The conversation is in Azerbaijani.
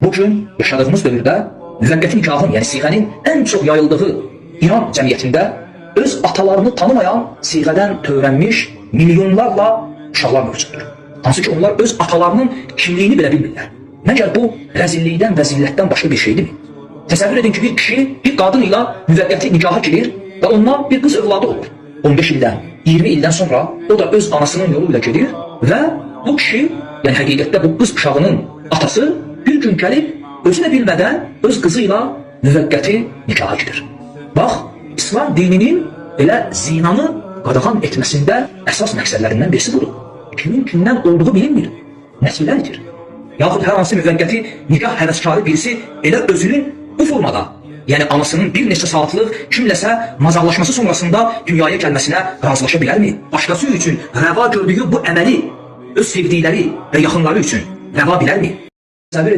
Bugün yaşadığımız dövrdə müvəqqəti nikahın, yəni siğənin ən çox yayıldığı İran cəmiyyətində öz atalarını tanımayan, siğədən törənmiş milyonlarla uşaqlar mövcuddur. Hansı ki onlar öz atalarının kimliyini belə bilmirlər. Məgər bu rəzillikdən və zillətdən başqa bir şeydirmi? Təsəvvür edin ki, bir kişi bir qadın ilə müvəqqəti nikaha girir və ondan bir qız övladı olur. 15 ildən, 20 ildən sonra o da öz anasının yolu ilə gedir və bu kişi, yəni həqiqətdə bu qız uşağının atası bir gün gəlib özü də bilmədən öz qızı ilə müvəqqəti nikaha girir. Bax, İslam dininin elə zinanı qadağan etməsində əsas məqsədlərindən birisi budur. Kimin kimdən olduğu bilinmir, nəsillər itir. Yaxud hər hansı müvəqqəti nikah həvəskarı birisi elə özünün bu formada, yəni anasının bir neçə saatlıq kimləsə mazaqlaşması sonrasında dünyaya gəlməsinə razılaşa bilərmi? Başqası üçün rəva gördüyü bu əməli öz sevdikləri və yaxınları üçün rəva bilərmi? Təsəvvür edin.